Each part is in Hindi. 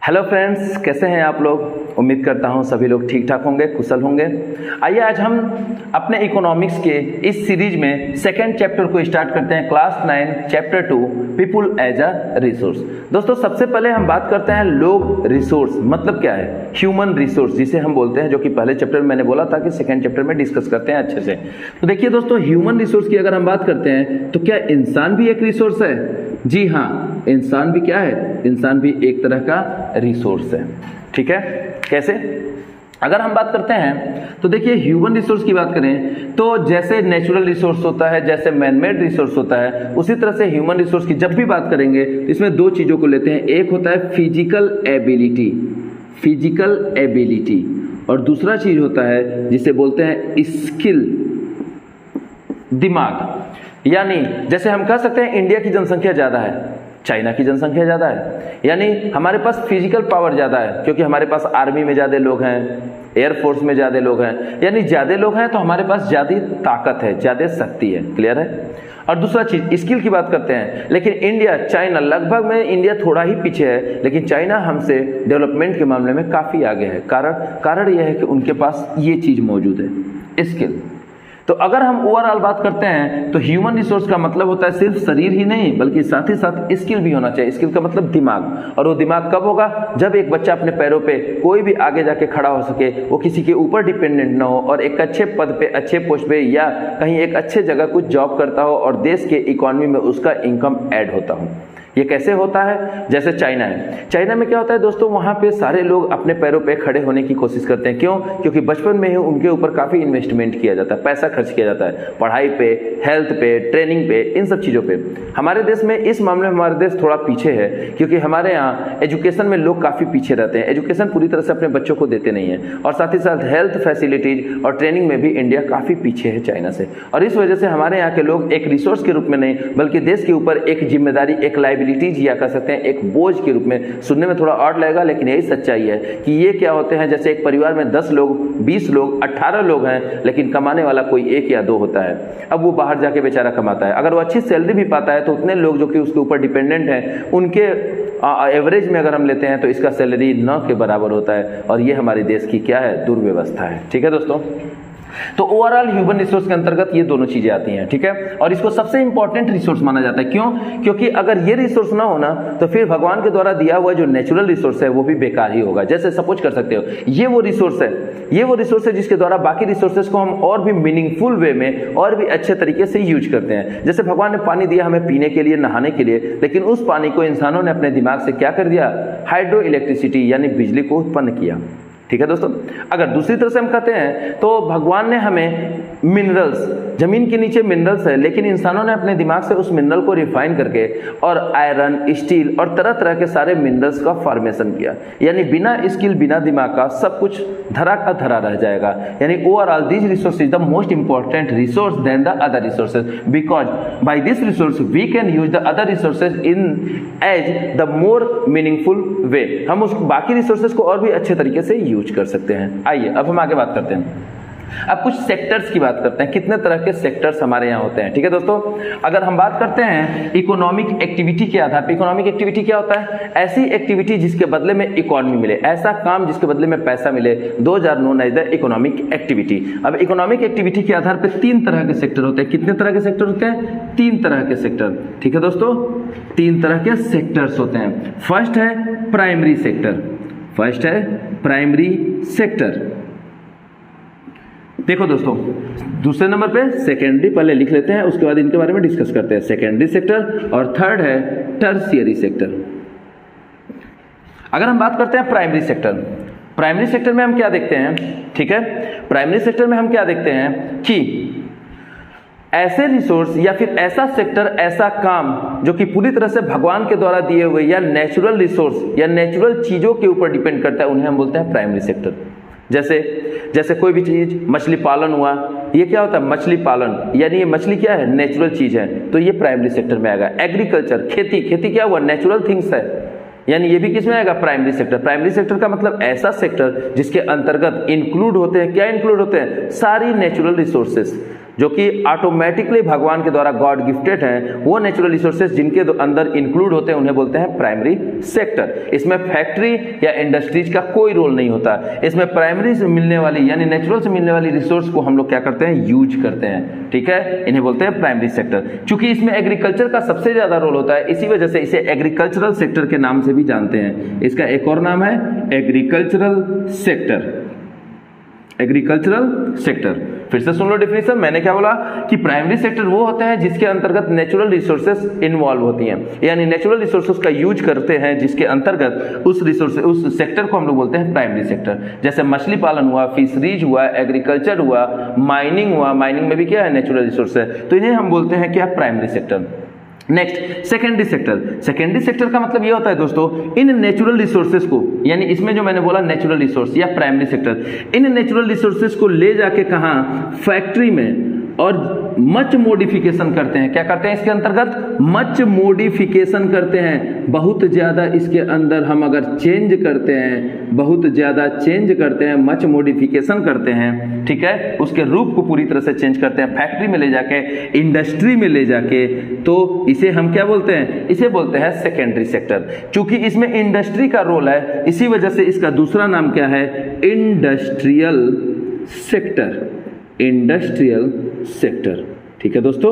हेलो फ्रेंड्स, कैसे हैं आप लोग। उम्मीद करता हूं सभी लोग ठीक ठाक होंगे, कुशल होंगे। आइए आज हम अपने इकोनॉमिक्स के इस सीरीज में सेकेंड चैप्टर को स्टार्ट करते हैं। Class 9 chapter 2 people as a resource. दोस्तों सबसे पहले हम बात करते हैं लोग रिसोर्स मतलब क्या है। ह्यूमन रिसोर्स जिसे हम बोलते हैं, जो कि पहले चैप्टर में मैंने बोला था कि सेकेंड चैप्टर में डिस्कस करते हैं अच्छे से। तो देखिए दोस्तों, ह्यूमन रिसोर्स की अगर हम बात करते हैं तो क्या इंसान भी एक रिसोर्स है? जी हाँ, इंसान भी क्या है? इंसान भी एक तरह का रिसोर्स है। ठीक है, कैसे? अगर हम बात करते हैं तो देखिए, ह्यूमन रिसोर्स की बात करें तो जैसे नेचुरल रिसोर्स होता है, जैसे मैनमेड रिसोर्स होता है, उसी तरह से ह्यूमन रिसोर्स की जब भी बात करेंगे इसमें दो चीजों को लेते हैं। एक होता है फिजिकल एबिलिटी, और दूसरा चीज होता है जिसे बोलते हैं स्किल, दिमाग। यानी जैसे हम कह सकते हैं इंडिया की जनसंख्या ज्यादा है, चाइना की जनसंख्या ज्यादा है, यानी हमारे पास फिजिकल पावर ज्यादा है क्योंकि हमारे पास आर्मी में ज्यादा लोग हैं, एयरफोर्स में ज्यादा लोग हैं, यानी ज्यादा लोग हैं तो हमारे पास ज्यादा ताकत है, ज्यादा शक्ति है। क्लियर है? और दूसरा चीज स्किल की बात करते हैं, लेकिन इंडिया चाइना लगभग में इंडिया थोड़ा ही पीछे है, लेकिन चाइना हमसे डेवलपमेंट के मामले में काफी आगे है। कारण यह है कि उनके पास ये चीज मौजूद है, स्किल। तो अगर हम ओवरऑल बात करते हैं तो ह्यूमन रिसोर्स का मतलब होता है सिर्फ शरीर ही नहीं, बल्कि साथ ही साथ स्किल भी होना चाहिए। स्किल का मतलब दिमाग, और वो दिमाग कब होगा? जब एक बच्चा अपने पैरों पे कोई भी आगे जाके खड़ा हो सके, वो किसी के ऊपर डिपेंडेंट ना हो, और एक अच्छे पद पे, अच्छे पोस्ट पे, या कहीं एक अच्छे जगह कुछ जॉब करता हो और देश के इकोनॉमी में उसका इनकम ऐड होता हो। ये कैसे होता है? जैसे चाइना है, चाइना में क्या होता है दोस्तों, वहां पे सारे लोग अपने पैरों पे खड़े होने की कोशिश करते हैं। क्यों? क्योंकि बचपन में ही उनके ऊपर काफी इन्वेस्टमेंट किया जाता है, पैसा खर्च किया जाता है पढ़ाई पे, हेल्थ पे, ट्रेनिंग पे, इन सब चीजों पे। हमारे देश में इस मामले में हमारा देश थोड़ा पीछे है, क्योंकि हमारे यहाँ एजुकेशन में लोग काफी पीछे रहते हैं। एजुकेशन पूरी तरह से अपने बच्चों को देते नहीं है, और साथ ही साथ हेल्थ फैसिलिटीज और ट्रेनिंग में भी इंडिया काफी पीछे है चाइना से। और इस वजह से हमारे यहाँ के लोग एक रिसोर्स के रूप में नहीं, बल्कि देश के ऊपर एक जिम्मेदारी, एक लाइबिलिटीज या कह सकते हैं एक बोझ के रूप में। सुनने में थोड़ा ऑड लगेगा, लेकिन यही सच्चाई है कि ये क्या होते हैं, जैसे एक परिवार में 10 लोग, 20 लोग, 18 लोग हैं, लेकिन कमाने वाला कोई 1 या 2 होता है। अब वो बाहर जाके बेचारा कमाता है, अगर वो अच्छी सैलरी भी पाता है तो उतने लोग जो कि उसके ऊपर डिपेंडेंट हैं, उनके एवरेज में अगर हम लेते हैं तो इसका सैलरी न के बराबर होता है। और ये हमारे देश की क्या है? दुर्व्यवस्था है। ठीक है दोस्तों, तो ओवरऑल ह्यूमन रिसोर्स के अंतर्गत ये दोनों चीजें आती हैं। ठीक है, और इसको सबसे इंपॉर्टेंट रिसोर्स माना जाता है। क्यों? क्योंकि अगर ये रिसोर्स ना होना तो फिर भगवान के द्वारा दिया हुआ जो नेचुरल रिसोर्स है वो भी बेकार ही होगा। जैसे सपोज कर सकते हो, ये वो रिसोर्स है जिसके द्वारा बाकी रिसोर्सेज को हम और भी मीनिंगफुल वे में और भी अच्छे तरीके से यूज करते हैं। जैसे भगवान ने पानी दिया हमें पीने के लिए, नहाने के लिए, लेकिन उस पानी को इंसानों ने अपने दिमाग से क्या कर दिया? हाइड्रो इलेक्ट्रिसिटी यानी बिजली को उत्पन्न किया। ठीक है दोस्तों, अगर दूसरी तरह से हम कहते हैं तो भगवान ने हमें मिनरल्स, जमीन के नीचे मिनरल्स है, लेकिन इंसानों ने अपने दिमाग से उस मिनरल को रिफाइन करके और आयरन, स्टील और तरह तरह के सारे मिनरल्स का फॉर्मेशन किया। यानी बिना स्किल, बिना दिमाग का सब कुछ धरा का धरा रह जाएगा। यानी overall this resource is the most important resource then the other resources, because by this resource we can use the other resources in as the more meaningful way. हम उस बाकी रिसोर्सेज को और भी अच्छे तरीके से यूज कर सकते हैं। आइए अब हम आगे बात करते हैं। अब कुछ सेक्टर्स की बात करते हैं, कितने तरह के सेक्टर्स हमारे यहाँ होते हैं। ठीक है दोस्तों, अगर हम बात करते हैं इकोनॉमिक एक्टिविटी के आधार पर, इकोनॉमिक एक्टिविटी क्या होता है? ऐसी एक्टिविटी जिसके बदले में इकोनॉमी मिले, ऐसा काम जिसके बदले में पैसा मिले, those are known as the economic activity. अब इकोनॉमिक एक्टिविटी के आधार पर 3 तरह के सेक्टर होते हैं। कितने तरह के सेक्टर होते हैं? 3 तरह के सेक्टर। ठीक है दोस्तों, 3 तरह के सेक्टर्स होते हैं। फर्स्ट है प्राइमरी सेक्टर। देखो दोस्तों, दूसरे नंबर पे सेकेंडरी, पहले लिख लेते हैं, उसके बाद इनके बारे में डिस्कस करते हैं। सेकेंडरी सेक्टर, और थर्ड है टर्शियरी सेक्टर। अगर हम बात करते हैं प्राइमरी सेक्टर में हम क्या देखते हैं? ठीक है, प्राइमरी सेक्टर में हम क्या देखते हैं कि ऐसे रिसोर्स या फिर ऐसा सेक्टर, ऐसा काम जो कि पूरी तरह से भगवान के द्वारा दिए हुए या नेचुरल रिसोर्स या नेचुरल चीजों के ऊपर डिपेंड करता है, उन्हें हम बोलते हैं प्राइमरी सेक्टर। जैसे कोई भी चीज, मछली पालन हुआ, ये क्या होता है? मछली पालन, यानी ये मछली क्या है? नेचुरल चीज है, तो ये प्राइमरी सेक्टर में आएगा। एग्रीकल्चर, खेती क्या हुआ? नेचुरल थिंग्स है, यानी ये भी किसमें आएगा? Primary sector. प्राइमरी सेक्टर का मतलब ऐसा सेक्टर जिसके अंतर्गत इंक्लूड होते हैं, क्या इंक्लूड होते हैं? सारी नेचुरल रिसोर्सेस, जो कि ऑटोमेटिकली भगवान के द्वारा गॉड गिफ्टेड हैं, वो नेचुरल रिसोर्सेज जिनके अंदर इंक्लूड होते हैं उन्हें बोलते हैं प्राइमरी सेक्टर। इसमें फैक्ट्री या इंडस्ट्रीज का कोई रोल नहीं होता। इसमें प्राइमरी से मिलने वाली यानी नेचुरल से मिलने वाली रिसोर्स को हम लोग क्या करते हैं, यूज करते हैं, ठीक है, इन्हें बोलते हैं प्राइमरी सेक्टर। चूंकि इसमें एग्रीकल्चर का सबसे ज्यादा रोल होता है, इसी वजह से इसे एग्रीकल्चरल सेक्टर के नाम से भी जानते हैं। इसका एक और नाम है एग्रीकल्चरल सेक्टर। एग्रीकल्चरल सेक्टर, फिर से सुन लो डेफिनेशन, मैंने क्या बोला कि प्राइमरी सेक्टर वो होते हैं जिसके अंतर्गत नेचुरल रिसोर्सेज इन्वॉल्व होती हैं, यानी नेचुरल रिसोर्सेज का यूज करते हैं, जिसके अंतर्गत उस सेक्टर को हम लोग बोलते हैं प्राइमरी सेक्टर। जैसे मछली पालन हुआ, फिशरीज हुआ, एग्रीकल्चर हुआ, माइनिंग हुआ, माइनिंग में भी क्या है, नेचुरल रिसोर्स है, तो इन्हें हम बोलते हैं क्या, primary sector. Next secondary sector. Secondary sector का मतलब ये होता है दोस्तों, इन नेचुरल रिसोर्सेज को, यानी इसमें जो मैंने बोला नेचुरल रिसोर्स या primary sector, in natural resources को ले जाके कहां, फैक्ट्री में, और मच मॉडिफिकेशन करते हैं। क्या करते हैं इसके अंतर्गत, मच मॉडिफिकेशन करते हैं। बहुत ज्यादा इसके अंदर हम अगर चेंज करते हैं, बहुत ज्यादा चेंज करते हैं, मच मॉडिफिकेशन करते हैं, ठीक है, उसके रूप को पूरी तरह से चेंज करते हैं, फैक्ट्री में ले जाके, इंडस्ट्री में ले जाके, तो इसे हम क्या बोलते हैं, इसे बोलते हैं सेकेंडरी सेक्टर। चूंकि इसमें इंडस्ट्री का रोल है, इसी वजह से इसका दूसरा नाम क्या है, इंडस्ट्रियल सेक्टर। इंडस्ट्रियल सेक्टर, ठीक है दोस्तों,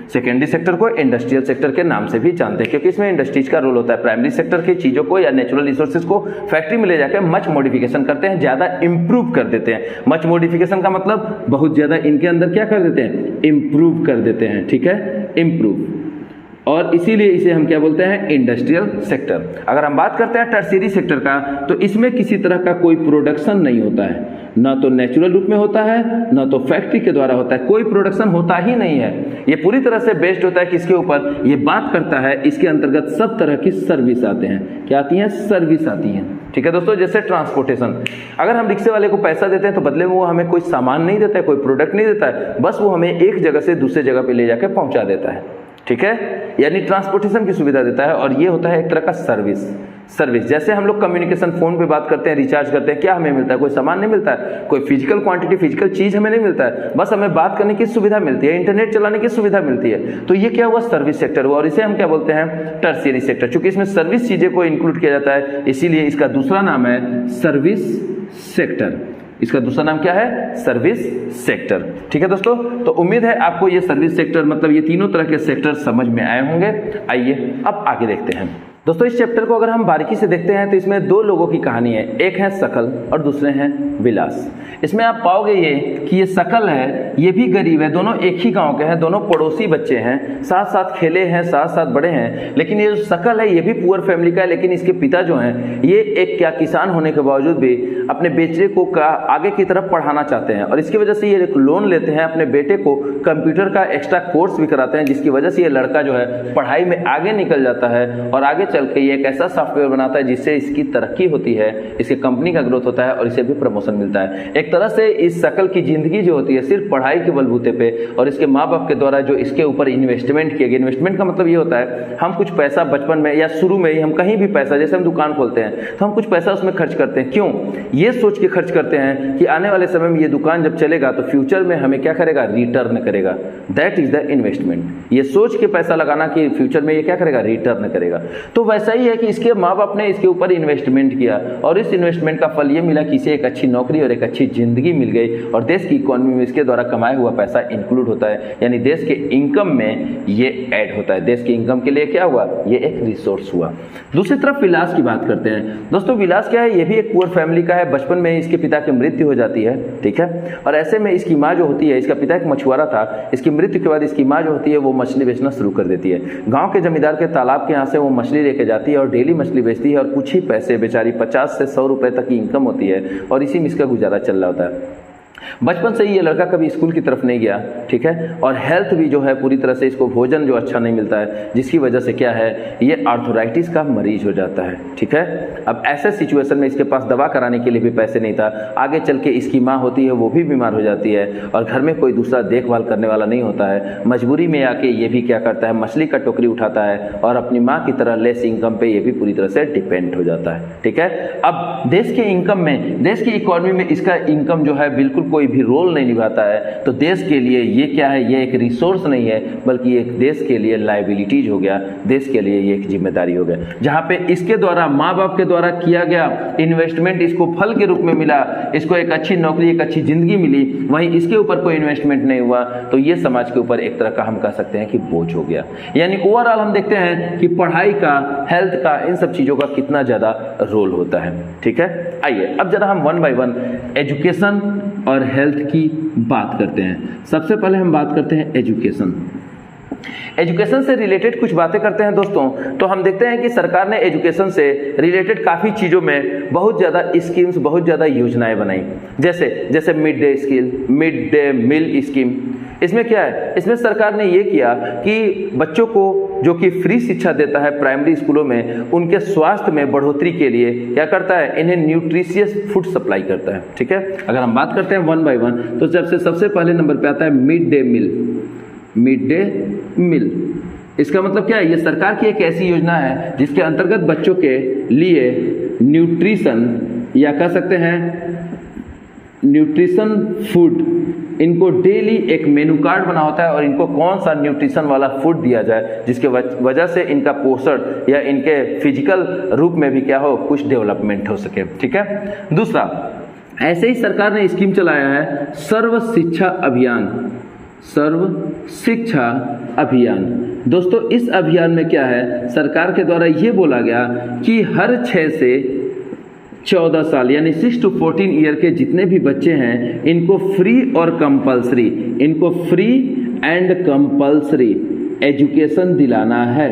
सेकेंडरी सेक्टर को इंडस्ट्रियल सेक्टर के नाम से भी जानते हैं, क्योंकि इसमें इंडस्ट्रीज का रोल होता है। प्राइमरी सेक्टर की चीजों को या नेचुरल रिसोर्सेज को फैक्ट्री में ले जाकर मच मॉडिफिकेशन करते हैं, ज्यादा इंप्रूव कर देते हैं। मच मॉडिफिकेशन का मतलब बहुत ज्यादा इनके अंदर क्या कर देते हैं, इंप्रूव कर देते हैं, ठीक है, इंप्रूव, और इसीलिए इसे हम क्या बोलते हैं, इंडस्ट्रियल सेक्टर। अगर हम बात करते हैं टर्शियरी सेक्टर का, तो इसमें किसी तरह का कोई प्रोडक्शन नहीं होता है, ना तो नेचुरल रूप में होता है, ना तो फैक्ट्री के द्वारा होता है, कोई प्रोडक्शन होता ही नहीं है। ये पूरी तरह से बेस्ड होता है किसके ऊपर, ये बात करता है, इसके अंतर्गत सब तरह की सर्विस आते हैं। क्या आती हैं, सर्विस आती हैं, ठीक है दोस्तों। जैसे ट्रांसपोर्टेशन, अगर हम रिक्शे वाले को पैसा देते हैं तो बदले में वो हमें कोई सामान नहीं देता है, कोई प्रोडक्ट नहीं देता है, बस वो हमें एक जगह से दूसरे जगह पे ले जाकर पहुंचा देता है, ठीक है, यानी ट्रांसपोर्टेशन की सुविधा देता है, और ये होता है एक तरह का सर्विस। जैसे हम लोग कम्युनिकेशन, फोन पे बात करते हैं, रिचार्ज करते हैं, क्या हमें मिलता है, कोई सामान नहीं मिलता है, कोई फिजिकल क्वांटिटी, फिजिकल चीज हमें नहीं मिलता है, बस हमें बात करने की सुविधा मिलती है, इंटरनेट चलाने की सुविधा मिलती है। तो ये क्या हुआ, सर्विस सेक्टर हुआ, और इसे हम क्या बोलते हैं, टर्शियरी सेक्टर। चूंकि इसमें सर्विस चीजें को इंक्लूड किया जाता है, इसीलिए इसका दूसरा नाम है सर्विस सेक्टर। इसका दूसरा नाम क्या है, सर्विस सेक्टर, ठीक है दोस्तों। तो उम्मीद है आपको ये सर्विस सेक्टर मतलब ये तीनों तरह के सेक्टर समझ में आए होंगे। आइए अब आगे देखते हैं दोस्तों। इस चैप्टर को अगर हम बारीकी से देखते हैं तो इसमें दो लोगों की कहानी है, एक है सकल और दूसरे हैं विलास। इसमें आप पाओगे ये कि ये सकल है, ये भी गरीब है, दोनों एक ही गांव के हैं, दोनों पड़ोसी बच्चे हैं, साथ साथ खेले हैं, साथ साथ बड़े हैं। लेकिन ये जो सकल है ये भी पुअर फैमिली का है, लेकिन इसके पिता जो हैं ये एक क्या किसान होने के बावजूद भी अपने बेटे को आगे की तरफ पढ़ाना चाहते हैं, और इसकी वजह से ये एक लोन लेते हैं, अपने बेटे को कंप्यूटर का एक्स्ट्रा कोर्स भी कराते हैं, जिसकी वजह से ये लड़का जो है पढ़ाई में आगे निकल जाता है, और आगे चल के ये एक ऐसा सॉफ्टवेयर बनाता है जिससे इसकी तरक्की होती है, इसकी कंपनी का ग्रोथ होता है, और इसे भी प्रमोशन मिलता है। एक तरह से इस सकल की जिंदगी जो होती है सिर्फ पढ़ाई के बलबूते पे, और इसके माँ बाप के द्वारा जो इसके ऊपर इन्वेस्टमेंट किया गया। इन्वेस्टमेंट का मतलब ये होता है हम कुछ पैसा बचपन में या शुरू में ही हम कहीं भी पैसा, जैसे हम दुकान खोलते हैं तो हम कुछ पैसा उसमें खर्च करते हैं, क्यों, ये सोच के खर्च करते हैं कि आने वाले समय में ये दुकान जब चलेगा तो फ्यूचर में हमें क्या करेगा, रिटर्न करेगा। That is the investment. ये सोच के पैसा लगाना कि फ्यूचर में ये क्या करेगा, रिटर्न करेगा। तो वैसा ही है कि इसके माँ बाप ने इसके ऊपर इन्वेस्टमेंट किया, और इस इन्वेस्टमेंट का फल ये मिला कि इसे एक अच्छी नौकरी और एक अच्छी जिंदगी मिल गई, और देश की इकोनॉमी में इसके द्वारा कमाया हुआ पैसा इंक्लूड होता है, यानी देश के इनकम में ये ऐड होता है। देश के इनकम के लिए क्या हुआ, ये एक रिसोर्स हुआ। दूसरी तरफ विलास की बात करते हैं दोस्तों। विलास क्या है, ये भी एक पुअर फैमिली का है। बचपन में इसके पिता की मृत्यु हो जाती है, ठीक है, और ऐसे में इसकी माँ जो होती है, इसका पिता एक मछुआरा था, इसकी मृत्यु के बाद इसकी माँ जो होती है वो मछली बेचना शुरू कर देती है। गाँव के जमींदार के तालाब के यहाँ से वो मछली लेके जाती है और डेली मछली बेचती है, और कुछ ही पैसे, बेचारी 50 से 100 रुपए तक की इनकम होती है, और इसी में इसका गुजारा चल रहा होता है। बचपन से ही ये लड़का कभी स्कूल की तरफ नहीं गया, ठीक है, और हेल्थ भी जो है पूरी तरह से, इसको भोजन जो अच्छा नहीं मिलता है, जिसकी वजह से क्या है, ये आर्थराइटिस का मरीज हो जाता है, ठीक है। अब ऐसे सिचुएशन में इसके पास दवा कराने के लिए भी पैसे नहीं था। आगे चल के इसकी माँ होती है वो भी बीमार हो जाती है, और घर में कोई दूसरा देखभाल करने वाला नहीं होता है। मजबूरी में आके ये भी क्या करता है, मछली का टोकरी उठाता है, और अपनी माँ की तरह लेस इनकम पे ये भी पूरी तरह से डिपेंड हो जाता है, ठीक है। अब देश के इनकम में, देश की इकोनॉमी में इसका इनकम जो है बिल्कुल कोई भी रोल नहीं निभाता है तो देश के लिए ये क्या है, ये एक रिसोर्स नहीं है बल्कि एक देश के लिए लायबिलिटीज हो गया, देश के लिए ये एक जिम्मेदारी हो गया। जहाँ पे इसके द्वारा माँ बाप के द्वारा किया गया इन्वेस्टमेंट इसको फल के रूप में मिला, इसको एक अच्छी नौकरी, एक अच्छी जिंदगी मिली, वहीं इसके ऊपर कोई इन्वेस्टमेंट नहीं हुआ तो ये समाज के ऊपर एक तरह का हम कह सकते हैं कि बोझ हो गया। यानी ओवरऑल हम देखते हैं कि पढ़ाई का, हेल्थ का, इन सब चीज़ों का कितना ज़्यादा रोल होता है। ठीक है, आइए अब जरा हम वन बाय वन एजुकेशन और हेल्थ की बात करते हैं। सबसे पहले हम बात करते हैं एजुकेशन से रिलेटेड कुछ बातें करते हैं दोस्तों। तो हम देखते हैं कि सरकार ने एजुकेशन से रिलेटेड काफ़ी चीज़ों में बहुत ज़्यादा स्कीम्स, बहुत ज़्यादा योजनाएं बनाई, जैसे मिड डे मील स्कीम। इसमें क्या है, इसमें सरकार ने ये किया कि बच्चों को जो कि फ्री शिक्षा देता है प्राइमरी स्कूलों में, उनके स्वास्थ्य में बढ़ोतरी के लिए क्या करता है, इन्हें न्यूट्रिशियस फूड सप्लाई करता है। ठीक है, अगर हम बात करते हैं वन बाय वन तो सबसे पहले नंबर पे आता है मिड डे मील। इसका मतलब क्या है, ये सरकार की एक ऐसी योजना है जिसके अंतर्गत बच्चों के लिए न्यूट्रिशन या कह सकते हैं न्यूट्रिशन फूड, इनको डेली एक मेनू कार्ड बना होता है और इनको कौन सा न्यूट्रिशन वाला फूड दिया जाए जिसके वजह से इनका पोषण या इनके फिजिकल रूप में भी क्या हो, कुछ डेवलपमेंट हो सके। ठीक है, दूसरा ऐसे ही सरकार ने स्कीम चलाया है सर्व शिक्षा अभियान। दोस्तों इस अभियान में क्या है, सरकार के द्वारा ये बोला गया कि हर 6 से 14 साल यानी 6 to 14 ईयर के जितने भी बच्चे हैं इनको फ्री एंड कंपल्सरी एजुकेशन दिलाना है।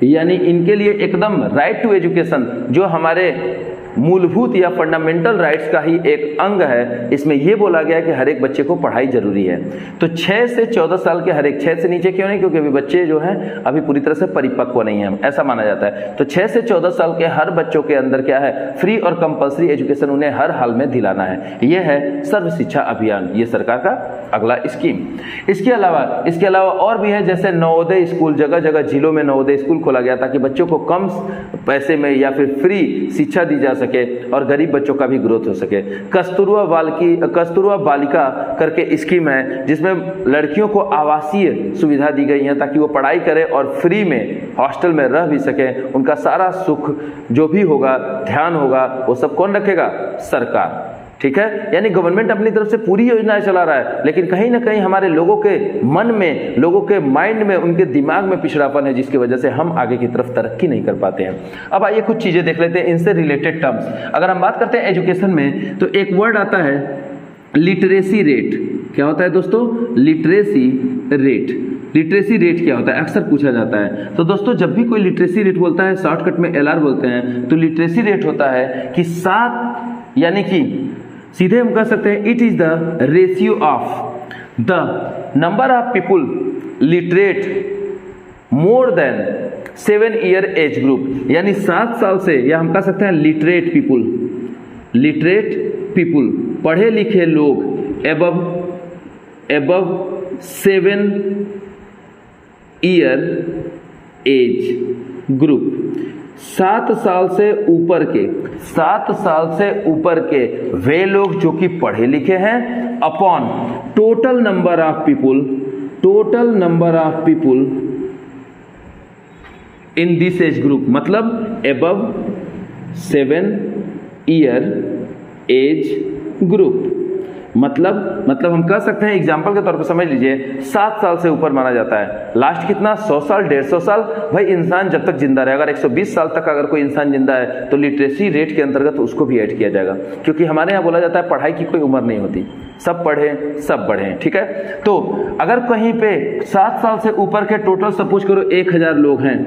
यानी इनके लिए एकदम राइट टू एजुकेशन, जो हमारे मूलभूत या फंडामेंटल राइट्स का ही एक अंग है, इसमें यह बोला गया है कि हर एक बच्चे को पढ़ाई जरूरी है। तो 6 से 14 साल के हर एक, 6 से नीचे क्यों नहीं, क्योंकि अभी बच्चे जो हैं अभी पूरी तरह से परिपक्व नहीं है, ऐसा माना जाता है। तो 6 से 14 साल के हर बच्चों के अंदर क्या है, फ्री और कंपल्सरी एजुकेशन उन्हें हर हाल में दिलाना है। यह है सर्व शिक्षा अभियान, ये सरकार का अगला स्कीम। इसके अलावा और भी है, जैसे नवोदय स्कूल, जगह जगह जिलों में नवोदय स्कूल खोला गया ताकि बच्चों को कम पैसे में या फिर फ्री शिक्षा दी जा सके और गरीब बच्चों का भी ग्रोथ हो सके। कस्तूरबा बालिका करके स्कीम है जिसमें लड़कियों को आवासीय सुविधा दी गई है ताकि वो पढ़ाई करें और फ्री में हॉस्टल में रह भी सके। उनका सारा सुख जो भी होगा, ध्यान होगा, वो सब कौन रखेगा, सरकार। ठीक है, यानी गवर्नमेंट अपनी तरफ से पूरी योजनाएं चला रहा है, लेकिन कहीं ना कहीं हमारे लोगों के मन में, लोगों के माइंड में, उनके दिमाग में पिछड़ापन है, जिसकी वजह से हम आगे की तरफ तरक्की नहीं कर पाते हैं। अब आइए कुछ चीजें देख लेते हैं इनसे रिलेटेड टर्म्स। अगर हम बात करते हैं एजुकेशन में तो एक वर्ड आता है लिटरेसी रेट। क्या होता है दोस्तों, लिटरेसी रेट क्या होता है, अक्सर पूछा जाता है। तो दोस्तों जब भी कोई लिटरेसी रेट बोलता है, शॉर्टकट में LR बोलते हैं, तो लिटरेसी रेट होता है कि 7, यानी कि सीधे हम कह सकते हैं it is the ratio of the number of people literate more than 7 year age group, यानी 7 साल से, या हम कह सकते हैं लिटरेट पीपुल, पढ़े लिखे लोग एबव 7 ईयर एज ग्रुप, 7 साल से ऊपर के वे लोग जो कि पढ़े लिखे हैं, upon total number of people in this age group, मतलब एबव 7 ईयर एज ग्रुप। मतलब हम कह सकते हैं, एग्जाम्पल के तौर पर समझ लीजिए, 7 साल से ऊपर माना जाता है। लास्ट कितना, 100 साल, 150 साल, भाई इंसान जब तक जिंदा रहे, अगर 120 साल तक अगर कोई इंसान जिंदा है तो लिटरेसी रेट के अंतर्गत उसको भी ऐड किया जाएगा, क्योंकि हमारे यहाँ बोला जाता है पढ़ाई की कोई उम्र नहीं होती, सब पढ़ें सब बढ़ें। ठीक है, तो अगर कहीं पे 7 साल से ऊपर के टोटल सपोज करो 1000 लोग हैं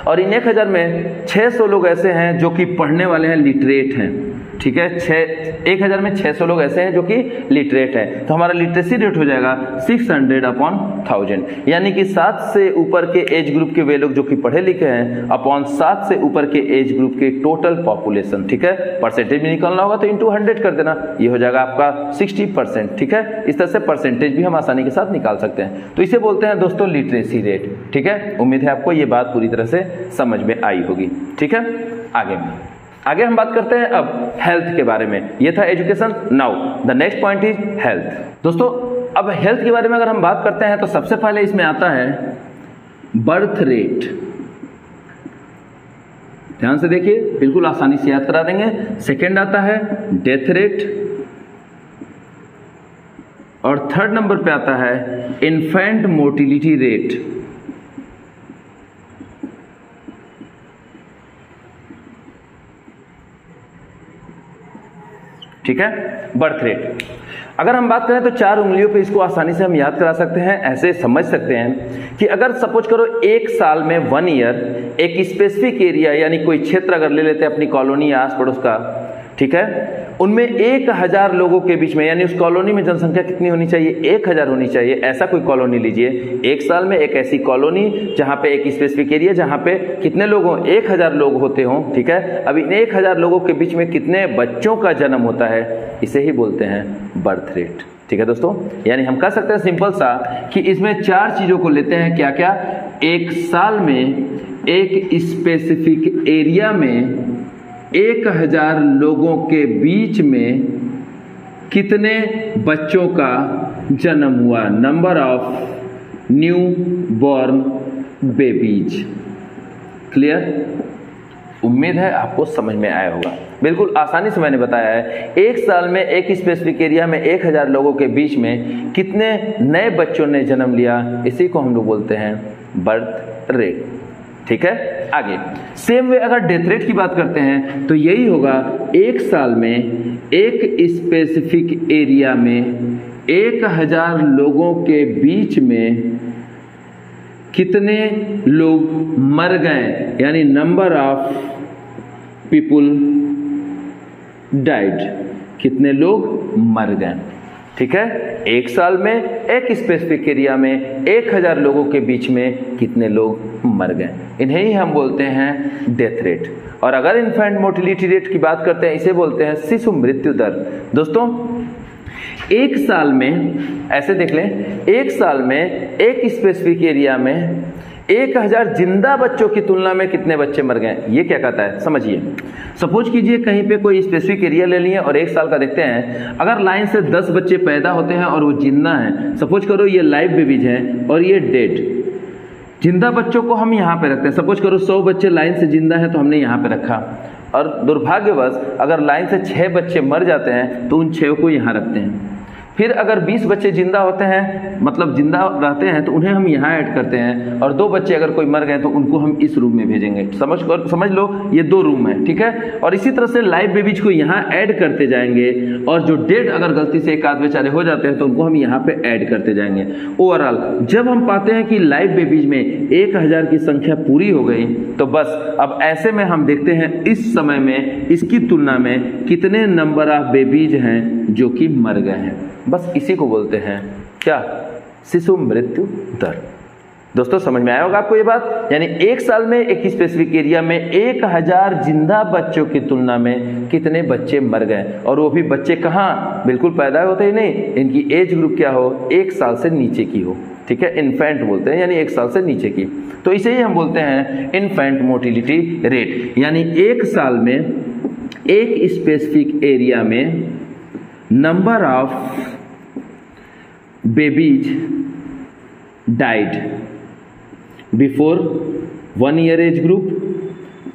और इन 1000 में 600 लोग ऐसे हैं जो कि पढ़ने वाले हैं, लिटरेट हैं। ठीक है, 1000 में 600 लोग ऐसे हैं जो कि लिटरेट हैं, तो हमारा लिटरेसी रेट हो जाएगा 600/1000, यानी कि 7 से ऊपर के एज ग्रुप के वे लोग जो कि पढ़े लिखे हैं अपॉन 7 से ऊपर के एज ग्रुप के टोटल पॉपुलेशन। ठीक है, परसेंटेज भी निकालना होगा तो इंटू 100 कर देना, ये हो जाएगा आपका 60%। ठीक है, इस तरह से परसेंटेज भी हम आसानी के साथ निकाल सकते हैं। तो इसे बोलते हैं दोस्तों लिटरेसी रेट। ठीक है, उम्मीद है आपको ये बात पूरी तरह से समझ में आई होगी। ठीक है, आगे आगे हम बात करते हैं अब हेल्थ के बारे में। ये था education, now the next point is health. दोस्तों अब हेल्थ के बारे में अगर हम बात करते हैं तो सबसे पहले इसमें आता है बर्थ रेट। ध्यान से देखिए, बिल्कुल आसानी से याद करा देंगे। सेकेंड आता है डेथ रेट, और थर्ड नंबर पे आता है इन्फेंट मोर्टिलिटी रेट। ठीक है, बर्थ रेट। अगर हम बात करें तो 4 उंगलियों पे इसको आसानी से हम याद करा सकते हैं। ऐसे समझ सकते हैं कि अगर सपोज करो एक साल में 1 ईयर एक स्पेसिफिक एरिया यानी कोई क्षेत्र अगर ले लेते हैं अपनी कॉलोनी या आस पड़ोस का, ठीक है, उनमें 1000 लोगों के बीच में, यानी उस कॉलोनी में जनसंख्या कितनी होनी चाहिए, 1000 होनी चाहिए। ऐसा कोई कॉलोनी लीजिए, एक साल में एक ऐसी कॉलोनी जहां पे एक स्पेसिफिक एरिया जहां पे कितने लोग हों, 1000 लोग होते हों। ठीक है, अब इन 1000 लोगों के बीच में कितने बच्चों का जन्म होता है, इसे ही बोलते हैं बर्थ रेट। ठीक है दोस्तों, यानी हम कह सकते हैं सिंपल सा कि इसमें 4 चीजों को लेते हैं। क्या क्या? एक साल में एक स्पेसिफिक एरिया में 1000 लोगों के बीच में कितने बच्चों का जन्म हुआ, number of new born babies. Clear? उम्मीद है आपको समझ में आया होगा। बिल्कुल आसानी से मैंने बताया है, एक साल में एक स्पेसिफिक एरिया में 1000 लोगों के बीच में कितने नए बच्चों ने जन्म लिया, इसी को हम लोग बोलते हैं बर्थ रेट। ठीक है, आगे सेम वे अगर डेथ रेट की बात करते हैं तो यही होगा, एक साल में एक स्पेसिफिक एरिया में 1000 लोगों के बीच में कितने लोग मर गए, यानी नंबर ऑफ पीपुल डाइड, कितने लोग मर गए। ठीक है, एक साल में एक स्पेसिफिक एरिया में 1000 लोगों के बीच में कितने लोग मर गए, इन्हें ही हम बोलते हैं डेथ रेट। और अगर इन्फेंट मोर्टिलिटी रेट की बात करते हैं, इसे बोलते हैं शिशु मृत्यु दर। दोस्तों एक साल में, ऐसे देख लें, एक साल में एक स्पेसिफिक एरिया में 1000 जिंदा बच्चों की तुलना में कितने बच्चे मर गए, ये क्या कहता है समझिए। सपोज कीजिए कहीं पे कोई स्पेसिफिक एरिया ले लिए और एक साल का देखते हैं, अगर लाइन से 10 बच्चे पैदा होते हैं और वो जिंदा हैं, सपोज करो ये लाइव बेबीज हैं और ये डेड, जिंदा बच्चों को हम यहाँ पे रखते हैं। सपोज करो 100 बच्चे लाइन से जिंदा हैं तो हमने यहाँ पे रखा, और दुर्भाग्यवश अगर लाइन से 6 बच्चे मर जाते हैं तो उन 6 को यहाँ रखते हैं। फिर अगर 20 बच्चे जिंदा होते हैं, मतलब जिंदा रहते हैं, तो उन्हें हम यहाँ ऐड करते हैं, और 2 बच्चे अगर कोई मर गए तो उनको हम इस रूम में भेजेंगे। समझ लो ये 2 रूम है। ठीक है, और इसी तरह से लाइव बेबीज को यहाँ ऐड करते जाएंगे, और जो डेड अगर गलती से एक आध बेचारे हो जाते हैं तो उनको हम यहाँ पे ऐड करते जाएंगे। ओवरऑल जब हम पाते हैं कि लाइव बेबीज में 1000 की संख्या पूरी हो गई, तो बस अब ऐसे में हम देखते हैं इस समय में इसकी तुलना में कितने नंबर ऑफ बेबीज हैं जो कि मर गए हैं। बस इसी को बोलते हैं क्या, शिशु मृत्यु दर। दोस्तों समझ में आया होगा आपको ये बात, यानी एक साल में एक स्पेसिफिक एरिया में 1000 जिंदा बच्चों की तुलना में कितने बच्चे मर गए, और वो भी बच्चे कहाँ, बिल्कुल पैदा होते ही नहीं, इनकी एज ग्रुप क्या हो, 1 साल से नीचे की हो। ठीक है, इन्फेंट बोलते हैं, यानी 1 साल से नीचे की, तो इसे ही हम बोलते हैं इन्फेंट मोर्टिलिटी रेट। यानी एक साल में एक स्पेसिफिक एरिया में number of babies died before 1 year age group,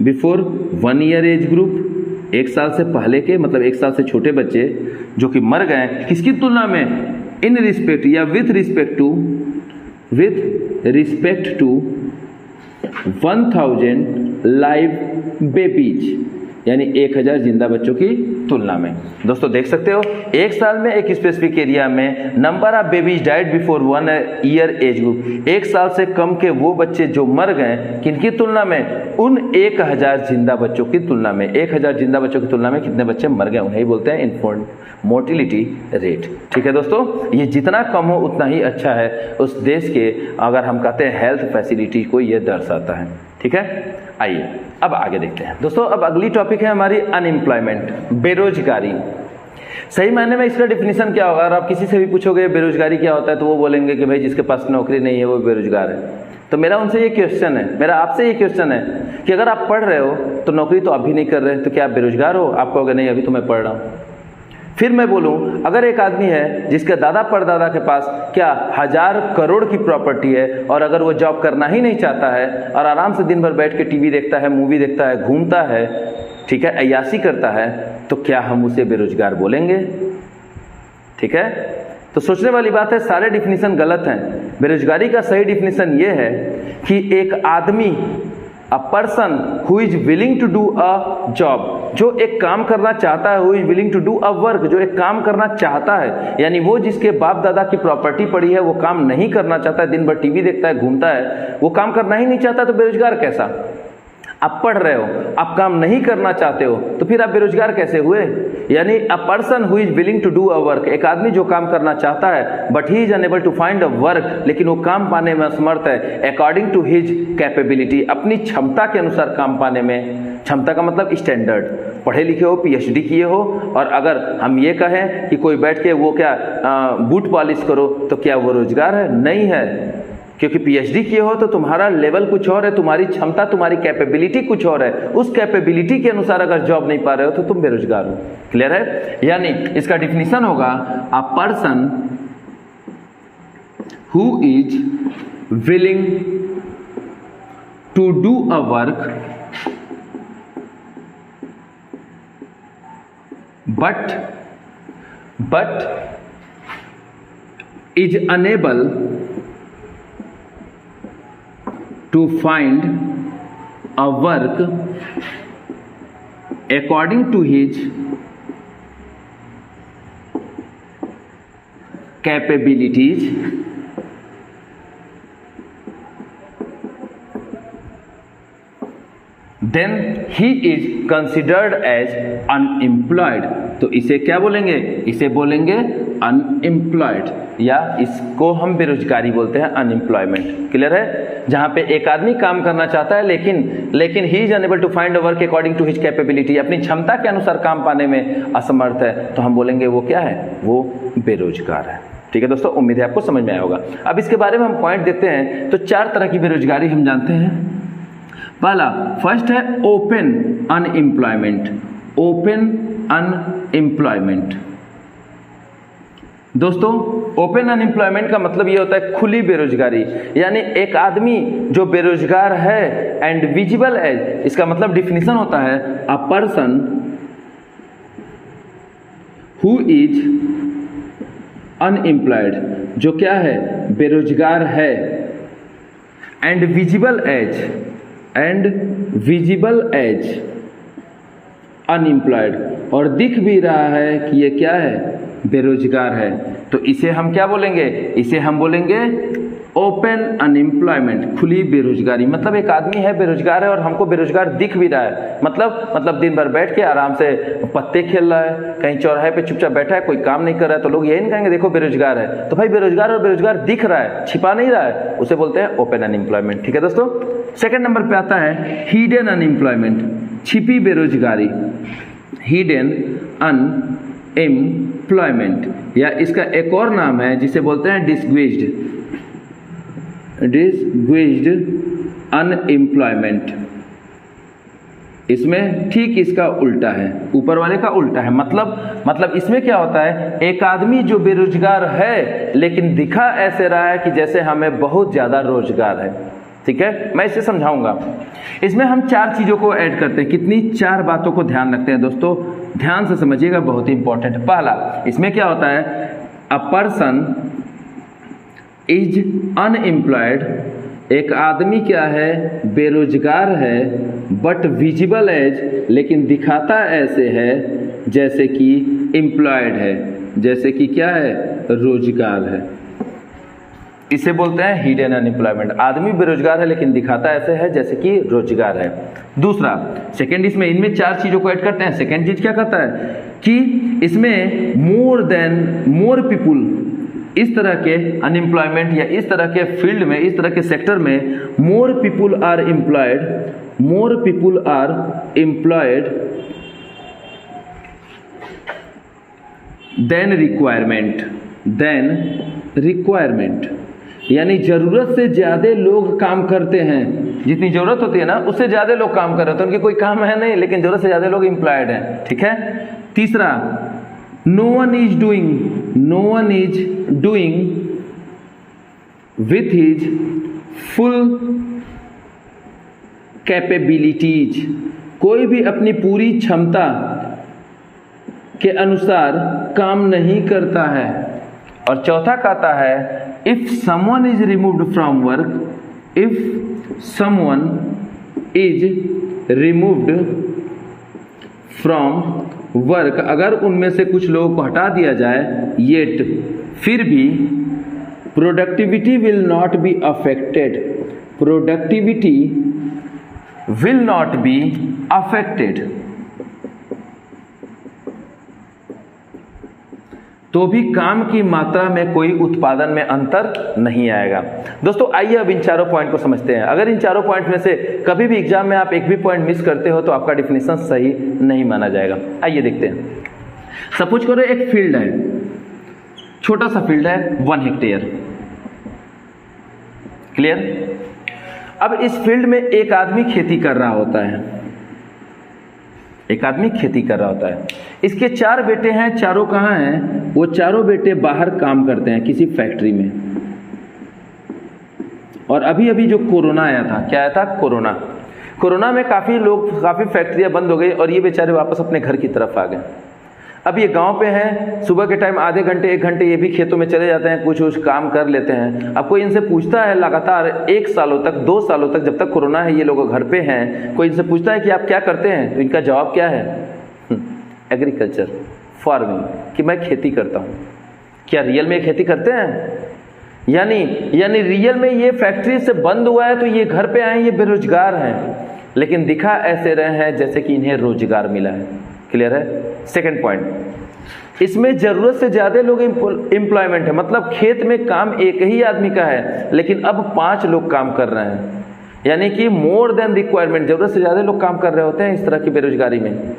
before 1 year age group, 1 साल से पहले के, मतलब 1 साल से छोटे बच्चे जो कि मर गए, किसकी तुलना में, इन रिस्पेक्ट या with respect to 1000 live babies, यानी 1000 जिंदा बच्चों की तुलना में। दोस्तों देख सकते हो, एक साल में एक स्पेसिफिक एरिया में number of babies died before 1 year age group, 1 साल से कम के वो बच्चे जो मर गए, किनकी तुलना में, उन 1000 जिंदा बच्चों की तुलना में। 1000 जिंदा बच्चों की तुलना में कितने बच्चे मर गए, उन्हें बोलते हैं इन्फेंट मोर्टिलिटी रेट। ठीक है दोस्तों, ये जितना कम हो उतना ही अच्छा है उस देश के, अगर हम कहते हैं हेल्थ फैसिलिटी को ये दर्शाता है। ठीक है, आइए अब आगे देखते हैं। दोस्तों अब अगली टॉपिक है हमारी अनएम्प्लॉयमेंट, बेरोजगारी। सही मायने में इसका डिफिनीशन क्या होगा? अगर आप किसी से भी पूछोगे बेरोजगारी क्या होता है तो वो बोलेंगे कि भाई जिसके पास नौकरी नहीं है वो बेरोजगार है। तो मेरा उनसे ये क्वेश्चन है, मेरा आपसे ये क्वेश्चन है कि अगर आप पढ़ रहे हो तो नौकरी तो अभी नहीं कर रहे, तो क्या आप बेरोजगार हो? आप कहोगे नहीं अभी तो मैं पढ़ रहा हूँ। फिर मैं बोलूं अगर एक आदमी है जिसके दादा परदादा के पास क्या 1000 करोड़ की प्रॉपर्टी है और अगर वो जॉब करना ही नहीं चाहता है और आराम से दिन भर बैठ के टीवी देखता है, मूवी देखता है, घूमता है, ठीक है, अय्याशी करता है, तो क्या हम उसे बेरोजगार बोलेंगे? ठीक है, तो सोचने वाली बात है, सारे डिफिनीशन गलत हैं। बेरोजगारी का सही डिफिनीशन ये है कि एक आदमी, a person who is willing to do a job, जो एक काम करना चाहता है, who is willing to do a work, जो एक काम करना चाहता है, यानी वो जिसके बाप दादा की प्रॉपर्टी पड़ी है वो काम नहीं करना चाहता है, दिन भर टीवी देखता है, घूमता है, वो काम करना ही नहीं चाहता, तो बेरोजगार कैसा? आप पढ़ रहे हो, आप काम नहीं करना चाहते हो, तो फिर आप बेरोजगार कैसे हुए? यानी a person who is willing to do a work, एक आदमी जो काम करना चाहता है but he is unable to find a work, लेकिन वो काम पाने में असमर्थ है, अकॉर्डिंग टू हिज कैपेबिलिटी, अपनी क्षमता के अनुसार काम पाने में। क्षमता का मतलब स्टैंडर्ड, पढ़े लिखे हो, पीएचडी किए हो, और अगर हम ये कहें कि कोई बैठ के वो क्या बूट पॉलिश करो, तो क्या वो रोजगार है? नहीं है, क्योंकि पीएचडी किए हो तो तुम्हारा लेवल कुछ और है, तुम्हारी क्षमता, तुम्हारी कैपेबिलिटी कुछ और है, उस कैपेबिलिटी के अनुसार अगर जॉब नहीं पा रहे हो तो तुम बेरोजगार हो। क्लियर है? यानी इसका डिफिनीशन होगा a person who is willing to do a work but is unable to find a work according to his capabilities then he is considered as unemployed। तो इसे क्या बोलेंगे? इसे बोलेंगे अनएम्प्लॉयड, या इसको हम बेरोजगारी बोलते हैं, अनएम्प्लॉयमेंट। क्लियर है? जहां पे एक आदमी काम करना चाहता है लेकिन he is unable to find a work according to his capability, अपनी क्षमता के अनुसार काम पाने में असमर्थ है, तो हम बोलेंगे वो क्या है? वो बेरोजगार है। ठीक है दोस्तों, उम्मीद है आपको समझ में आया होगा। अब इसके बारे में हम पॉइंट देखते हैं। तो 4 तरह की बेरोजगारी हम जानते हैं। पहला, फर्स्ट है ओपन अनएम्प्लॉयमेंट। ओपन अनएम्प्लॉयमेंट दोस्तों, ओपन अनएम्प्लॉयमेंट का मतलब ये होता है खुली बेरोजगारी, यानी एक आदमी जो बेरोजगार है एंड विजिबल एज, इसका मतलब डिफिनीशन होता है अ पर्सन हु इज अनएम्प्लॉयड, जो क्या है? बेरोजगार है, एंड विजिबल एज अनएम्प्लॉयड, और दिख भी रहा है कि ये क्या है? बेरोजगार है। तो इसे हम क्या बोलेंगे? इसे हम बोलेंगे ओपन अनएम्प्लॉयमेंट, खुली बेरोजगारी। मतलब एक आदमी है, बेरोजगार है, और हमको बेरोजगार दिख भी रहा है, मतलब दिन भर बैठ के आराम से पत्ते खेल रहा है, कहीं चौराहे पे चुपचाप बैठा है, कोई काम नहीं कर रहा है, तो लोग यही नहीं कहेंगे देखो बेरोजगार है। तो भाई बेरोजगार और बेरोजगार दिख रहा है, छिपा नहीं रहा है, उसे बोलते हैं ओपन अनएम्प्लॉयमेंट। ठीक है दोस्तों, सेकंड नंबर पे आता है हिडन अनएम्प्लॉयमेंट, छिपी बेरोजगारी, हिडन अनएम्प्लॉयमेंट, या इसका एक और नाम है जिसे बोलते हैं डिसग्विज्ड अनएम्प्लॉयमेंट। इसमें ठीक इसका उल्टा है, ऊपर वाले का उल्टा है। मतलब इसमें क्या होता है? एक आदमी जो बेरोजगार है लेकिन दिखा ऐसे रहा है कि जैसे हमें बहुत ज्यादा रोजगार है। ठीक है, मैं इसे समझाऊंगा। इसमें हम 4 चीजों को ऐड करते हैं। कितनी? 4 बातों को ध्यान रखते हैं दोस्तों, ध्यान से समझिएगा, बहुत ही इंपॉर्टेंट। पहला, इसमें क्या होता है? अ पर्सन इज अनएम्प्लॉयड, एक आदमी क्या है? बेरोजगार है, बट विजिबल एज, लेकिन दिखाता ऐसे है जैसे कि एम्प्लॉयड है, जैसे कि क्या है? रोजगार है। इसे बोलते हैं हिडन अनएम्प्लॉयमेंट। आदमी बेरोजगार है लेकिन दिखाता ऐसे है जैसे कि रोजगार है। दूसरा, सेकंड, इसमें इनमें 4 चीजों को ऐड करते हैं। सेकंड चीज क्या कहता है कि इसमें मोर पीपुल, इस तरह के अनएम्प्लॉयमेंट या इस तरह के फील्ड में, इस तरह के सेक्टर में more people are employed than requirement, यानी जरूरत से ज्यादा लोग काम करते हैं, जितनी जरूरत होती है ना उससे ज्यादा लोग काम कर रहे होते हैं, उनकी कोई काम है नहीं लेकिन जरूरत से ज्यादा लोग एम्प्लॉयड हैं, ठीक है। तीसरा, no one is doing with his full capabilities, कोई भी अपनी पूरी क्षमता के अनुसार काम नहीं करता है। और चौथा कहता है if someone is removed from work, अगर उनमें से कुछ लोगों को हटा दिया जाए, येट फिर भी productivity will not be affected, तो भी काम की मात्रा में कोई उत्पादन में अंतर नहीं आएगा। दोस्तों आइए अब इन चारों पॉइंट को समझते हैं। अगर इन चारों पॉइंट में से कभी भी एग्जाम में आप एक भी पॉइंट मिस करते हो तो आपका डिफिनेशन सही नहीं माना जाएगा। आइए देखते हैं। सपोज करो एक फील्ड है, छोटा सा फील्ड है 1 हेक्टेयर, क्लियर। अब इस फील्ड में एक आदमी खेती कर रहा होता है, इसके 4 बेटे हैं। चारों कहाँ हैं? वो चारों बेटे बाहर काम करते हैं किसी फैक्ट्री में। और अभी अभी जो कोरोना आया था, क्या आया था? कोरोना में काफी फैक्ट्रियां बंद हो गई और ये बेचारे वापस अपने घर की तरफ आ गए। अब ये गांव पे हैं, सुबह के टाइम आधे घंटे 1 घंटे ये भी खेतों में चले जाते हैं, कुछ काम कर लेते हैं। अब कोई इनसे पूछता है लगातार 1 सालों तक 2 सालों तक, जब तक कोरोना है ये लोग घर पे हैं, कोई इनसे पूछता है कि आप क्या करते हैं, तो इनका जवाब क्या है? एग्रीकल्चर, फार्मिंग, कि मैं खेती करता हूँ। क्या रियल में खेती करते हैं? यानी रियल में ये फैक्ट्री से बंद हुआ है तो ये घर पे आए, ये बेरोजगार हैं, लेकिन दिखा ऐसे रहे हैं जैसे कि इन्हें रोजगार मिला है। क्लियर है? सेकंड पॉइंट, इसमें जरूरत से ज्यादा लोग एम्प्लॉयमेंट है, मतलब खेत में काम एक ही आदमी का है लेकिन अब 5 लोग काम कर रहे हैं, यानी कि मोर देन रिक्वायरमेंट, जरूरत से ज्यादा लोग काम कर रहे होते हैं इस तरह की बेरोजगारी में,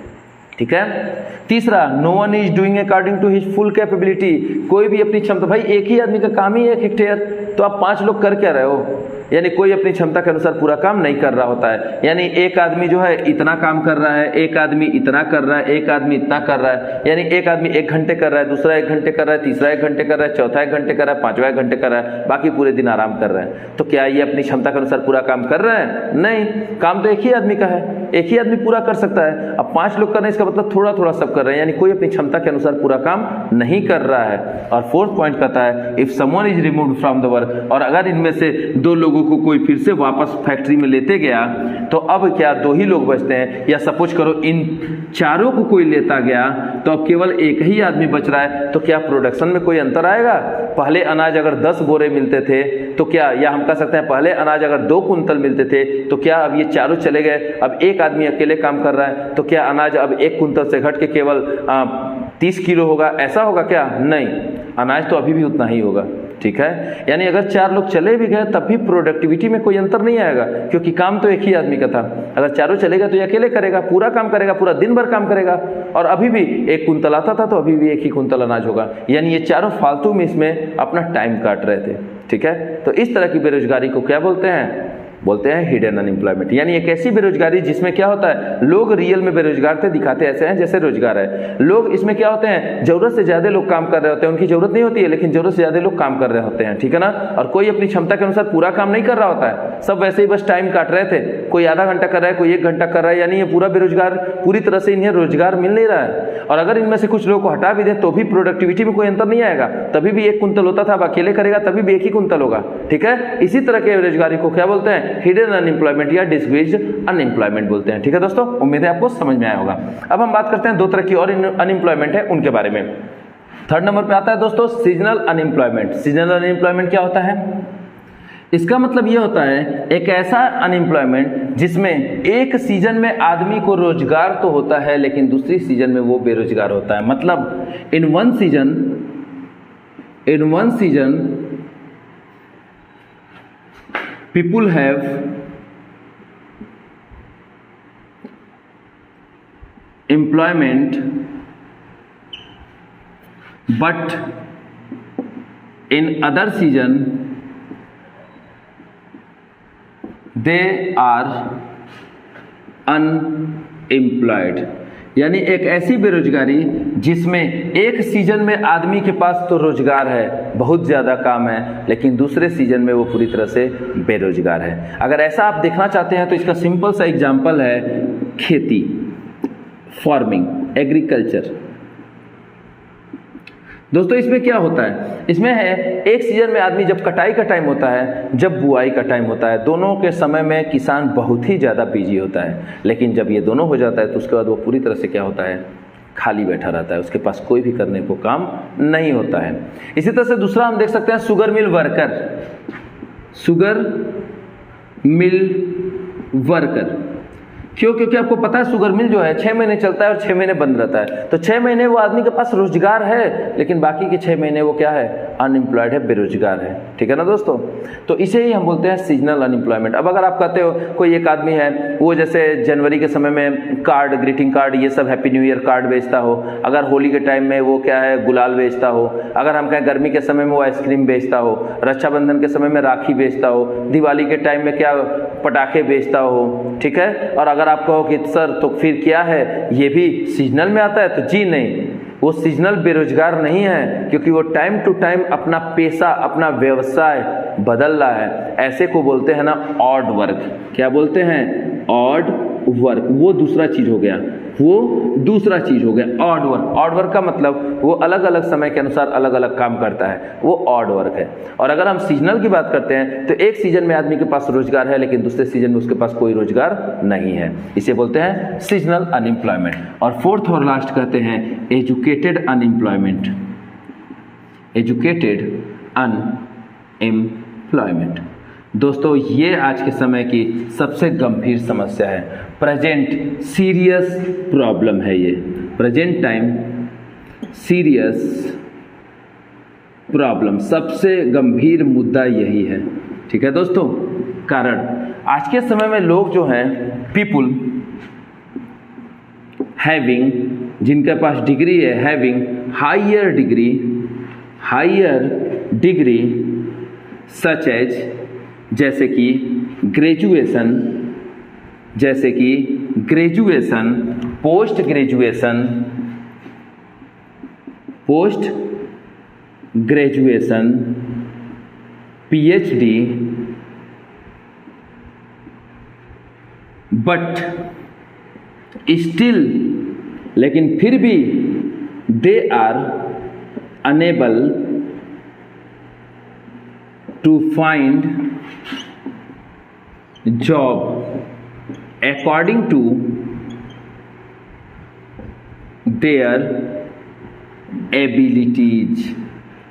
ठीक है। तीसरा, no one is doing according to his full capability, कोई भी अपनी क्षमता, भाई एक ही आदमी का काम ही 1 हेक्टेयर, तो आप 5 लोग कर क्या रहे हो? यानी कोई अपनी क्षमता के अनुसार पूरा काम नहीं कर रहा होता है। यानी एक आदमी जो है इतना काम कर रहा है, एक आदमी इतना कर रहा है, एक आदमी इतना कर रहा है, यानी एक आदमी 1 घंटे कर रहा है, दूसरा 1 घंटे कर रहा है, तीसरा 1 घंटे कर रहा है, चौथा 1 घंटे कर रहा है, 5वां 1 घंटे कर रहा है, बाकी पूरे दिन आराम कर रहे हैं। तो क्या ये अपनी क्षमता के अनुसार पूरा काम कर रहे हैं? नहीं, काम तो एक ही आदमी का है, एक ही आदमी पूरा कर सकता है। अब 5 लोग कर रहे हैं, इसका मतलब थोड़ा थोड़ा सब कर रहे हैं, यानी कोई अपनी क्षमता के अनुसार पूरा काम नहीं कर रहा है। और फोर्थ पॉइंट कहता है if someone is removed from the work, और अगर इनमें से 2 लोगों को कोई फिर से वापस फैक्ट्री में लेते गया तो अब क्या 2 ही लोग बचते हैं। या सपोज करो इन चारों को कोई लेता गया तो अब केवल एक ही आदमी बच रहा है, तो क्या प्रोडक्शन में कोई अंतर आएगा? पहले अनाज अगर 10 बोरे मिलते थे तो क्या, या हम कह सकते हैं पहले अनाज अगर 2 कुंतल मिलते थे तो क्या अब ये चारों चले गए, अब एक आदमी अकेले काम कर रहा है, तो क्या अनाज अब 1 कुंतल से घट के केवल 30 किलो होगा? ऐसा होगा क्या? नहीं, अनाज तो अभी भी उतना ही होगा, ठीक है। यानी अगर 4 लोग चले भी गए तब भी प्रोडक्टिविटी में कोई अंतर नहीं आएगा, क्योंकि काम तो एक ही आदमी का था। अगर चारों चलेगा तो ये अकेले करेगा, पूरा काम करेगा, पूरा दिन भर काम करेगा, और अभी भी 1 कुंतल आता था तो अभी भी 1 ही कुंतल अनाज होगा। यानी ये चारों फालतू में इसमें अपना टाइम काट रहे थे, ठीक है। तो इस तरह की बेरोजगारी को क्या बोलते हैं? बोलते हैं हिडन अनएम्प्लॉयमेंट। यानी एक ऐसी बेरोजगारी जिसमें क्या होता है, लोग रियल में बेरोजगार थे, दिखाते ऐसे हैं जैसे रोजगार है। लोग इसमें क्या होते हैं, जरूरत से ज्यादा लोग काम कर रहे होते हैं, उनकी जरूरत नहीं होती है लेकिन जरूरत से ज्यादा लोग काम कर रहे होते हैं, ठीक है ना। और कोई अपनी क्षमता के अनुसार पूरा काम नहीं कर रहा होता है, सब वैसे ही बस टाइम काट रहे थे। कोई आधा घंटा कर रहा है, कोई 1 घंटा कर रहा है, यानी ये पूरा बेरोजगार, पूरी तरह से इन्हें रोजगार मिल नहीं रहा है। और अगर इनमें से कुछ लोगों को हटा भी दे तो भी प्रोडक्टिविटी में कोई अंतर नहीं आएगा, तभी भी 1 कुंतल होता था, अब अकेले करेगा तभी भी 1 ही कुंतल होगा, ठीक है। इसी तरह के बेरोजगारी को क्या बोलते हैं? हिडन अनएम्प्लॉयमेंट या डिस्ग्रेस्ड अनएम्प्लॉयमेंट बोलते हैं, ठीक है दोस्तों। उम्मीद है आपको समझ में आया होगा। अब हम बात करते हैं 2 तरह की और अनएम्प्लॉयमेंट है उनके बारे में। 3rd नंबर पे आता है दोस्तों सीजनल अनएम्प्लॉयमेंट। सीजनल अनएम्प्लॉयमेंट क्या होता है? इसका मतलब यह होता है एक ऐसा अनएम्प्लॉयमेंट जिसमें एक सीजन में आदमी को रोजगार तो होता है लेकिन दूसरी सीजन में वो बेरोजगार होता है। मतलब in one season people have employment but in other season they are unemployed। यानी एक ऐसी बेरोजगारी जिसमें एक सीजन में आदमी के पास तो रोजगार है, बहुत ज़्यादा काम है, लेकिन दूसरे सीजन में वो पूरी तरह से बेरोजगार है। अगर ऐसा आप देखना चाहते हैं तो इसका सिंपल सा एग्जाम्पल है खेती, फार्मिंग, एग्रीकल्चर। दोस्तों इसमें क्या होता है, इसमें है एक सीजन में आदमी जब कटाई का टाइम होता है, जब बुआई का टाइम होता है, दोनों के समय में किसान बहुत ही ज़्यादा बिजी होता है। लेकिन जब ये दोनों हो जाता है तो उसके बाद वो पूरी तरह से क्या होता है, खाली बैठा रहता है, उसके पास कोई भी करने को काम नहीं होता है। इसी तरह से दूसरा हम देख सकते हैं sugar mill worker, sugar mill worker. क्यों? क्योंकि आपको पता है शुगर मिल जो है 6 महीने चलता है और 6 महीने बंद रहता है। तो 6 महीने वो आदमी के पास रोजगार है, लेकिन बाकी के 6 महीने वो क्या है, अनएम्प्लॉयड है, बेरोजगार है। ठीक है ना दोस्तों? तो इसे ही हम बोलते हैं सीजनल अनएम्प्लॉयमेंट। अब अगर आप कहते हो कोई एक आदमी है वो जैसे जनवरी के समय में कार्ड, ग्रीटिंग कार्ड, ये सब हैप्पी न्यू ईयर कार्ड बेचता हो, अगर होली के टाइम में वो क्या है गुलाल बेचता हो, अगर हम कहें गर्मी के समय में वो आइसक्रीम बेचता हो, रक्षाबंधन के समय में राखी बेचता हो, दिवाली के टाइम में क्या पटाखे बेचता हो, ठीक है, और अगर आप कहो कि सर तो फिर क्या है ये भी सीजनल में आता है, तो जी नहीं, वो सीजनल बेरोजगार नहीं है, क्योंकि वो टाइम टू टाइम अपना पेशा, अपना व्यवसाय बदल रहा है। ऐसे को बोलते हैं ना ऑड वर्क। क्या बोलते हैं? Odd work. वो दूसरा चीज हो गया, वो दूसरा चीज हो गया ऑड वर्क। ऑड वर्क का मतलब वो अलग अलग समय के अनुसार अलग अलग काम करता है, वो ऑड वर्क है। और अगर हम सीजनल की बात करते हैं तो एक सीजन में आदमी के पास रोजगार है, लेकिन दूसरे सीजन में उसके पास कोई रोजगार नहीं है, इसे बोलते हैं सीजनल अनएम्प्लॉयमेंट। और फोर्थ और लास्ट कहते हैं एजुकेटेड अनएम्प्लॉयमेंट। Educated unemployment. दोस्तों ये आज के समय की सबसे गंभीर समस्या है, प्रेजेंट सीरियस प्रॉब्लम है ये, प्रेजेंट टाइम सीरियस प्रॉब्लम, सबसे गंभीर मुद्दा यही है। ठीक है दोस्तों? कारण आज के समय में लोग जो हैं, पीपुल हैविंग, जिनके पास डिग्री है, having higher degree such as, जैसे कि graduation, post graduation, PhD, but still, लेकिन फिर भी they are unable to find job according to their abilities.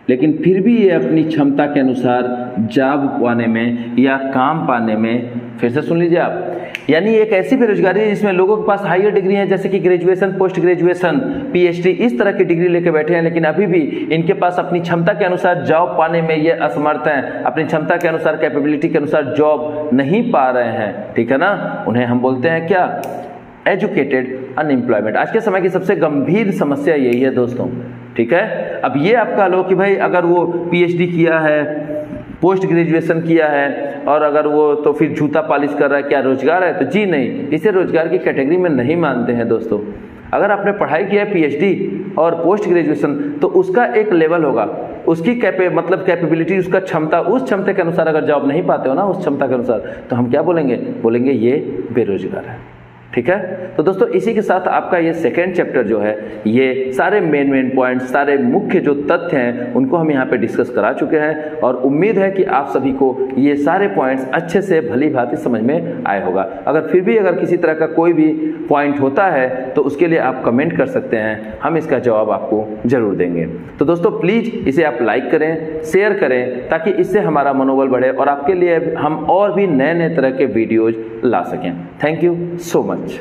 लेकिन फिर भी ये अपनी क्षमता के अनुसार जॉब पाने में या काम पाने में, फिर से सुन लीजिए आप, यानी एक ऐसी बेरोजगारी है जिसमें लोगों के पास हायर डिग्री है, जैसे कि ग्रेजुएशन, पोस्ट ग्रेजुएशन, PhD, इस तरह की डिग्री लेके बैठे हैं, लेकिन अभी भी इनके पास अपनी क्षमता के अनुसार जॉब पाने में ये असमर्थ हैं, अपनी क्षमता के अनुसार, कैपेबिलिटी के अनुसार जॉब नहीं पा रहे हैं। ठीक है ना? उन्हें हम बोलते हैं क्या? Educated unemployment. आज के समय की सबसे गंभीर समस्या यही है दोस्तों। ठीक है? अब ये आपका लो कि भाई अगर वो PhD किया है, पोस्ट ग्रेजुएशन किया है, और अगर वो तो फिर जूता पॉलिश कर रहा है, क्या रोजगार है? तो जी नहीं, इसे रोजगार की कैटेगरी में नहीं मानते हैं दोस्तों। अगर आपने पढ़ाई किया है PhD और पोस्ट ग्रेजुएशन, तो उसका एक लेवल होगा, उसकी कैपेबिलिटी, उसका क्षमता, उस क्षमता के अनुसार अगर जॉब नहीं पाते हो ना, उस क्षमता के अनुसार, तो हम क्या बोलेंगे? बोलेंगे ये बेरोजगार है। ठीक है? तो दोस्तों इसी के साथ आपका ये सेकेंड चैप्टर जो है, ये सारे मेन पॉइंट्स, सारे मुख्य जो तथ्य हैं, उनको हम यहाँ पे डिस्कस करा चुके हैं, और उम्मीद है कि आप सभी को ये सारे पॉइंट्स अच्छे से भली भांति समझ में आए होगा। अगर फिर भी अगर किसी तरह का कोई भी पॉइंट होता है तो उसके लिए आप कमेंट कर सकते हैं, हम इसका जवाब आपको जरूर देंगे। तो दोस्तों प्लीज़ इसे आप लाइक करें, शेयर करें, ताकि इससे हमारा मनोबल बढ़े और आपके लिए हम और भी नए तरह के वीडियोज ला सकें। Thank you so much.